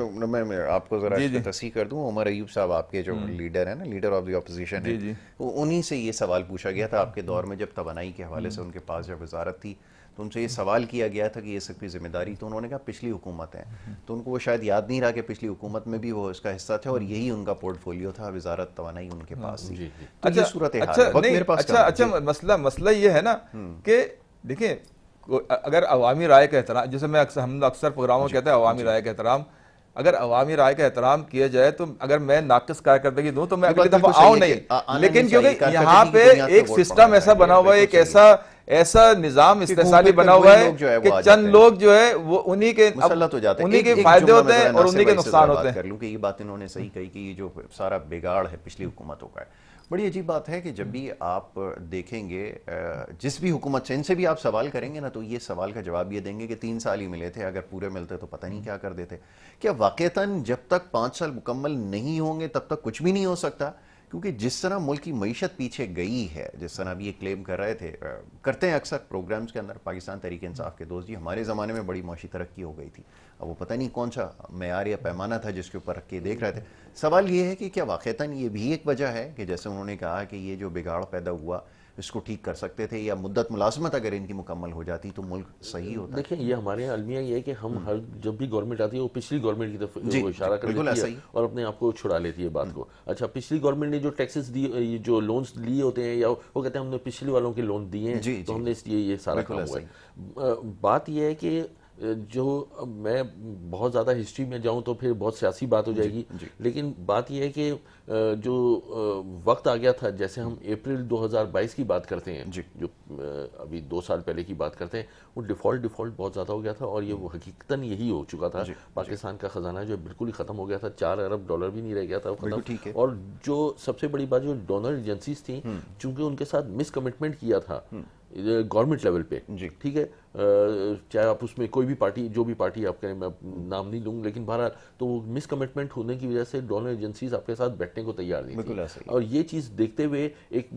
मैं आपको जरा तस्सीह कर दूं, उमर अयूब साहब आपके जो लीडर है ना, लीडर ऑफ द ऑपोजिशन है, उन्हीं से ये सवाल पूछा गया था आपके दौर में, जब तवानाई के हवाले से उनके पास जब वजारत थी, तो उनसे ये सवाल किया गया था कि ये सबकी जिम्मेदारी, तो उन्होंने कहा पिछली हुकूमत है, तो उनको वो शायद याद नहीं रहा कि पिछली हुकूमत में भी वो इसका हिस्सा थे और यही उनका पोर्टफोलियो था, वजारत तवानाई उनके पास थी। तो ये सूरत अच्छा, मसला ये है ना कि देखिए, अगर अवामी राय का एहतराम, जैसे हम अक्सर प्रोग्रामों में कहते हैं अवामी राय का एहतराम, अगर अवामी राय का एहतराम किया जाए तो अगर मैं नाकिस कारकर्दगी दूं तो मैं अगली दफा आऊं नहीं, लेकिन क्योंकि यहाँ पे एक सिस्टम ऐसा बना हुआ है, एक ऐसा निजाम इस्तेसाली बना हुआ है कि चंद लोग जो है वो उन्हीं के फायदे होते हैं और उन्हीं के नुकसान होते हैं। ये बात इन्होंने सही कही कि ये जो सारा बिगाड़ है पिछली हुकूमतों का है। बड़ी अजीब बात है कि जब भी आप देखेंगे जिस भी हुकूमत से, इनसे भी आप सवाल करेंगे ना, तो ये सवाल का जवाब ये देंगे कि 3 साल ही मिले थे, अगर पूरे मिलते तो पता नहीं क्या कर देते। क्या वाकईतन जब तक 5 साल मुकम्मल नहीं होंगे तब तक कुछ भी नहीं हो सकता? क्योंकि जिस तरह मुल्क की मईशत पीछे गई है, जिस तरह अभी ये क्लेम कर रहे थे, करते हैं अक्सर प्रोग्राम्स के अंदर, पाकिस्तान तहरीक इंसाफ के दोस्त जी, हमारे ज़माने में बड़ी मौशी तरक्की हो गई थी। अब वो पता नहीं कौन सा मेयार या पैमाना था जिसके ऊपर रख के देख रहे थे। सवाल ये है कि क्या वाकईतन ये भी एक वजह है कि जैसे उन्होंने कहा कि ये जो बिगाड़ पैदा हुआ इसको ठीक कर सकते थे, या मुद्दत मुलाजमत अगर इनकी मुकम्मल हो जाती तो मुल्क सही होता? देखिए, ये हमारे यहाँ अलमिया ये है कि हम हर जब भी गवर्नमेंट आती है वो पिछली गवर्नमेंट की तरफ इशारा कर लेती है और अपने आप को छुड़ा लेती है बात को। अच्छा, पिछली गवर्नमेंट ने जो टैक्सेस दिए, जो लोन्स लिए होते हैं, या वो कहते हैं हमने पिछले वालों के लोन दिए हैं तो हमने इसलिए ये सारा काम हुआ है। बात यह है कि जो मैं बहुत ज़्यादा हिस्ट्री में जाऊं तो फिर बहुत सियासी बात हो जाएगी, लेकिन बात यह है कि जो वक्त आ गया था, जैसे हम अप्रैल 2022 की बात करते हैं, जो अभी 2 साल पहले की बात करते हैं, वो डिफ़ॉल्ट बहुत ज़्यादा हो गया था और ये वो हकीकतन यही हो चुका था। पाकिस्तान का ख़जाना जो बिल्कुल ही ख़त्म हो गया था, $4 अरब भी नहीं रह गया था ख़त्म। और जो सबसे बड़ी बात, जो डोनर एजेंसीज थी, चूँकि उनके साथ मिस कमिटमेंट किया था गवर्नमेंट लेवल पे, ठीक है, चाहे आप उसमें कोई भी पार्टी, जो भी पार्टी आप करें, मैं नाम नहीं लूँगा, लेकिन बहरहाल तो मिस कमिटमेंट होने की वजह से डोनर एजेंसीज आपके साथ बैठने को तैयार नहीं थी। और ये चीज़ देखते हुए एक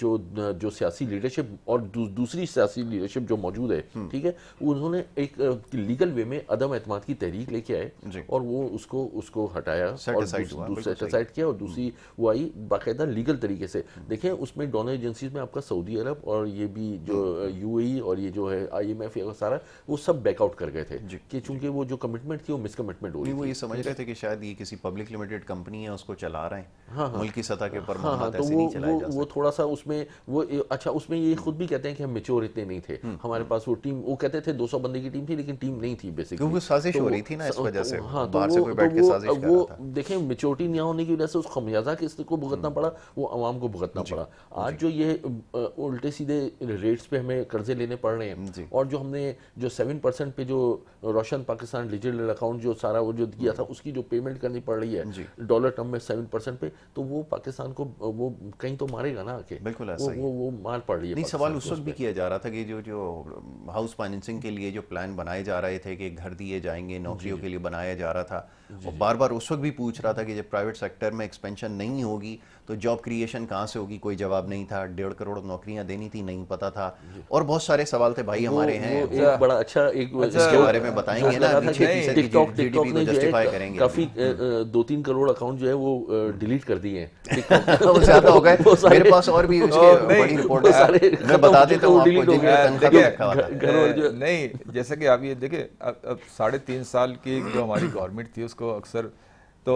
जो सियासी लीडरशिप और दूसरी सियासी लीडरशिप जो मौजूद है, ठीक है, उन्होंने एक लीगल वे में अदम एतमाद की तहरीक लेके आए और वो उसको हटाया और सेटिसाइड किया, और दूसरी वो आई बाकायदा लीगल तरीके से। देखें, उसमें डोनर एजेंसीज में आपका सऊदी अरब और ये भी जो यूएई और ये जो है IMF या सारा, वो सब बैकआउट कर गए थे कि चूंकि वो जो कमिटमेंट थी वो मिस कमिटमेंट हो रही थी। वो ये समझ रहे थे कि शायद ये किसी पब्लिक लिमिटेड कंपनी है, उसको चला रहे हैं, मुल्क की सतह के ऊपर मामला ऐसे नहीं चलाया जा सकता। वो थोड़ा सा उसमें वो अच्छा, उसमें ये खुद भी कहते हैं कि हम मैच्योर इतने नहीं थे, हमारे पास वो टीम, वो कहते थे 200 बंदे की टीम थी, लेकिन टीम नहीं थी बेसिकली, क्योंकि साजिश हो रही थी ना इस वजह से, बाहर से कोई बैठ के साजिश कर रहा था। देखें, मैच्योरिटी नहीं होने की वजह से उस खमियाजा किसको भुगतना पड़ा, वो आवाम को भुगतना पड़ा। आज जो ये उल्टे सीधे रेट्स पे हमें कर्जे लेने पड़ रहे हैं, और जो हमने जो 7% पे जो रोशन पाकिस्तान डिजिटल अकाउंट जो सारा वो जो दिया था, उसकी जो पेमेंट करनी पड़ रही है डॉलर टर्म में 7% पे, तो वो पाकिस्तान को वो कहीं तो मारेगा ना आके। बिल्कुल वो मार पड़ रही है। नहीं, सवाल उस वक्त भी किया जा रहा था कि जो हाउस फाइनेंसिंग के लिए जो प्लान बनाए जा रहे थे कि घर दिए जाएंगे, नौकरियों के लिए बनाया जा रहा था, और बार बार उस वक्त भी पूछ रहा था कि जब प्राइवेट सेक्टर में एक्सपेंशन नहीं होगी तो जॉब क्रिएशन कहाँ से होगी, कोई जवाब नहीं था। 1.5 करोड़ नौकरियां देनी थी, नहीं पता था, और बहुत सारे सवाल थे भाई हमारे हैं। एक बड़ा अच्छा इसके बारे में बताएंगे ना, टिकटॉक ने जस्टिफाई करेंगे, काफी 2-3 करोड़ अकाउंट जो है वो डिलीट कर दिए हैं, वो ज्यादा हो गए। मेरे पास और भी बड़ी रिपोर्ट है, मैं बता देता हूँ आपको। नहीं, जैसे कि आप ये देखिए, अब 3.5 साल की जो हमारी गवर्नमेंट थी, उसको अक्सर तो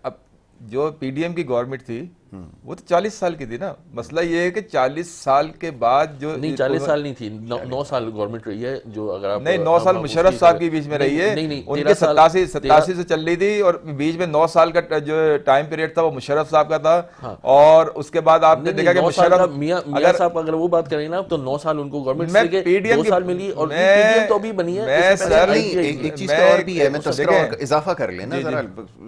अब जो पीडीएम की गवर्नमेंट थी वो तो 40 साल की थी ना। मसला ये है कि 40 साल के बाद जो नहीं 40 साल नहीं थी, 9 साल गवर्नमेंट रही है जो, अगर आप नहीं 9 साल मुशर्रफ साहब के बीच में रही है, उनके 87 से चल रही थी और बीच में 9 साल का जो टाइम पीरियड था वो मुशर्रफ साहब का था। और उसके बाद आपने देखा कि मुशर्रफ मियां साहब अगर वो बात करें ना तो 9 साल उनको गवर्नमेंट से 2 साल मिली और पीडीएम तो अभी बनी है। एक चीज का और भी है, मैं तस्करा और इजाफा कर लेना,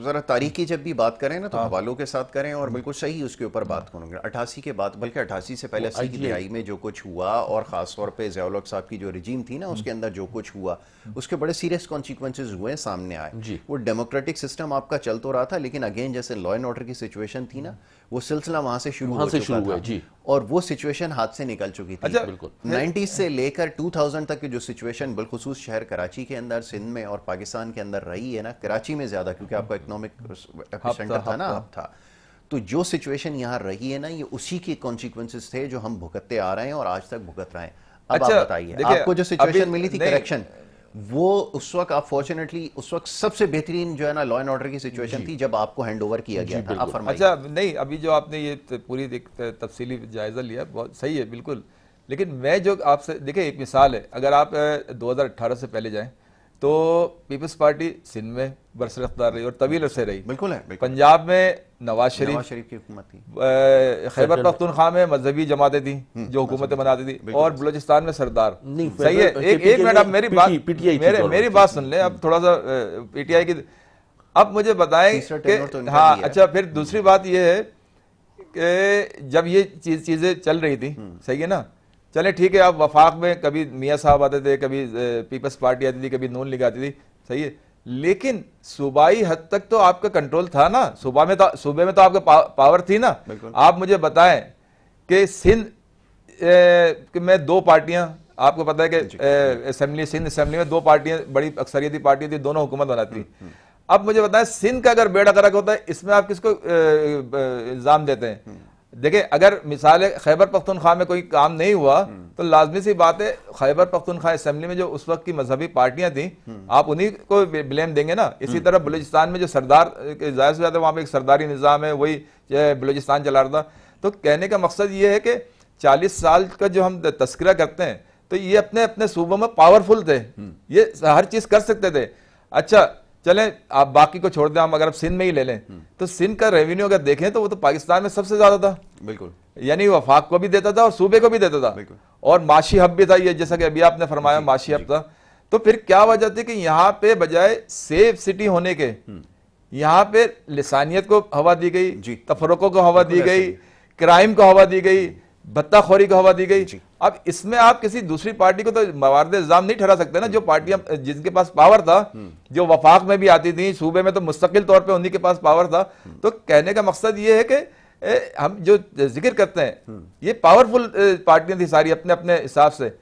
जरा तारीख की जब भी बात करें ना तो हवालों के साथ करें और बिल्कुल सही उसके ऊपर बात करूंगा। 88 के बाद, बल्कि 88 से पहले 80 की दिहाई में जो कुछ हुआ और खास तौर पे ज़ियाउल हक साहब की जो रिजीम थी ना उसके अंदर जो कुछ हुआ उसके बड़े सीरियस कॉन्सिक्वेंसेज हुए, सामने आए। वो डेमोक्रेटिक सिस्टम आपका चल तो रहा था, लेकिन अगेन जैसे लॉ एंड ऑर्डर की सिचुएशन थी ना, वो सिलसिला वहां से शुरू हो चुका था जी। और वो सिचुएशन हाथ से निकल चुकी थी। अच्छा, बिल्कुल 90 से लेकर 2000 तक की जो सिचुएशन बिलखुसूस शहर कराची के अंदर, सिंध में और पाकिस्तान के अंदर रही है ना, कराची में ज्यादा क्योंकि आपका इकोनॉमिक एपिसेंटर था ना, हब था, तो जो सिचुएशन यहाँ रही है ना, ये उसी के कॉन्सिक्वेंसेस थे जो हम भुगतते आ रहे हैं और आज तक भुगत रहे हैं। अब आप बताइए, आपको जो सिचुएशन मिली थी करेक्शन, वो उस वक्त आप फॉर्चुनेटली उस वक्त सबसे बेहतरीन जो है ना लॉ एंड ऑर्डर की सिचुएशन थी जब आपको हैंड ओवर किया गया था। आप फरमाइए। अच्छा, नहीं अभी जो आपने ये पूरी तफसीली जायजा लिया बहुत सही है बिल्कुल, लेकिन मैं जो आपसे देखिए एक मिसाल है, अगर आप 2018 से पहले जाएं तो पीपल्स पार्टी सिंध में बरसरख्तार रही और तवील अरसे रही। बिल्कुल है। पंजाब में नवाज शरीफ की हुकूमत थी, खैबर पख्तूनख्वा में मजहबी जमातें थी जो हुकूमतें बनाती थी, और बलूचिस्तान में सरदार। सही है, एक मिनट, अब मेरी बात सुन ले, अब थोड़ा सा पीटीआई की। अब मुझे बताएं कि हाँ, अच्छा, फिर दूसरी बात यह है कि जब ये चीजें चल रही थी, सही है ना, चले ठीक है, आप वफाक में कभी मियाँ साहब आते थे, कभी पीपल्स पार्टी आती थी, कभी नून लीग आती थी, सही है, लेकिन सूबाई हद तक तो आपका कंट्रोल था ना, सूबे में तो आपका पावर थी ना। आप मुझे बताएं कि सिंध में 2 पार्टियां, आपको पता है कि सिंध असेंबली में 2 पार्टियां बड़ी अक्सरियती पार्टी थी, दोनों हुकूमत बनाती थी। अब मुझे बताएं सिंध का अगर बेड़ा गर्क होता है, इसमें आप किसको इल्जाम देते हैं? देखिए, अगर मिसाल खैबर पख्तूनख्वा में कोई काम नहीं हुआ तो लाजमी सी बात है खैबर पख्तूनख्वा असेंबली में जो उस वक्त की मजहबी पार्टियां थी, आप उन्हीं को ब्लेम देंगे ना। इसी तरह बलूचिस्तान में जो सरदार, जाहिर सी बात है वहां पे एक सरदारी निज़ाम है, वही बलूचिस्तान चला रहा था। तो कहने का मकसद ये है कि 40 साल का जो हम तस्करा करते हैं, तो ये अपने अपने सूबों में पावरफुल थे, ये हर चीज कर सकते थे। अच्छा चलें, आप बाकी को छोड़ दें, हम अगर सिंध में ही ले लें तो सिंध का रेवेन्यू अगर देखें तो वो तो पाकिस्तान में सबसे ज्यादा था। बिल्कुल, यानी वफाक को भी देता था और सूबे को भी देता था, और माशी हब भी था, ये जैसा कि अभी आपने फरमाया माशी हब था। तो फिर क्या वजह थी कि यहाँ पे बजाय सेफ सिटी होने के यहाँ पे लिसानियत को हवा दी गई, तफरकों को हवा दी गई, क्राइम को हवा दी गई, भत्ताखोरी को हवा दी गई। अब इसमें आप किसी दूसरी पार्टी को तो मवारद इल्जाम नहीं ठहरा सकते ना, जो पार्टियां जिनके पास पावर था, जो वफाक में भी आती थी, सूबे में तो मुस्तकिल तौर पे उन्हीं के पास पावर था। तो कहने का मकसद ये है कि हम जो जिक्र करते हैं ये पावरफुल पार्टियां थी सारी अपने अपने हिसाब से।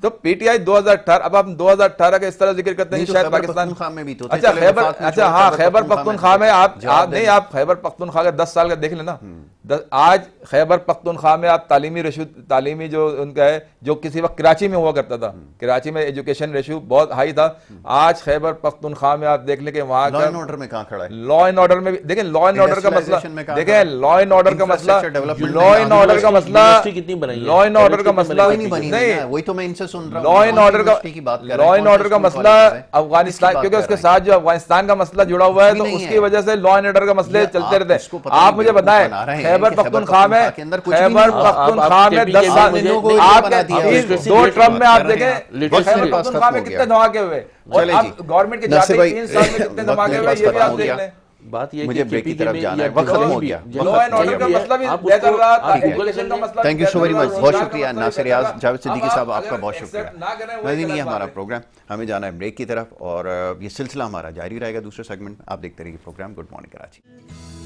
तो पीटीआई 2018, अब आप 2018 का इस तरह जिक्र करते हैं शायद पाकिस्तान में भी तो, अच्छा खैबर पख्तूनख्वा में आप नहीं, आप खैबर पख्तूनख्वा का 10 साल का देख लेना। आज खैबर पख्तूनख्वा में आप तालीमी जो उनका है, जो किसी वक्त कराची में हुआ करता था, कराची में एजुकेशन रेशियो बहुत हाई था, आज खैबर पख्तूनख्वा में आप देख लें कि वहां का लॉ एंड ऑर्डर में कहां खड़ा है। लॉ एंड ऑर्डर में देखें, लॉ एंड ऑर्डर का मसला देखें, लॉ एंड ऑर्डर का मसला, लॉ एंड ऑर्डर का मसला, लॉ एंड ऑर्डर का मसला नहीं, वही तो मैं इनसे सुन रहा हूं। लॉ एंड ऑर्डर का मसला अफगानिस्तान, क्योंकि उसके साथ जो अफगानिस्तान का मसला जुड़ा हुआ है, तो उसकी वजह से लॉ एंड ऑर्डर का मसले चलते रहते हैं। आप मुझे बताएं, खैबर पख्तूनख्वा में 10 साल आपके 2 टर्म में आप देखें खैबर पख्तूनख्वा में कितने धमाके हुए, और अब गवर्नमेंट के जाते 3 साल में कितने धमाके हुए, ये भी आप देख लें। बात ये मुझे ब्रेक की तरफ जाना है, वक्त खत्म हो गया। लॉ एंड ऑर्डर का मसला भी बेहतर रहा था, एजुकेशन का मसला। Thank you so very much, बहुत शुक्रिया नासिर रियाज, जावेद सिद्दीकी साहब, आपका बहुत शुक्रिया। नहीं, ये हमारा प्रोग्राम, हमें जाना है ब्रेक की तरफ और ये सिलसिला हमारा जारी रहेगा दूसरे सेगमेंट में। आप देखते रहिए प्रोग्राम गुड मॉर्निंग कराची।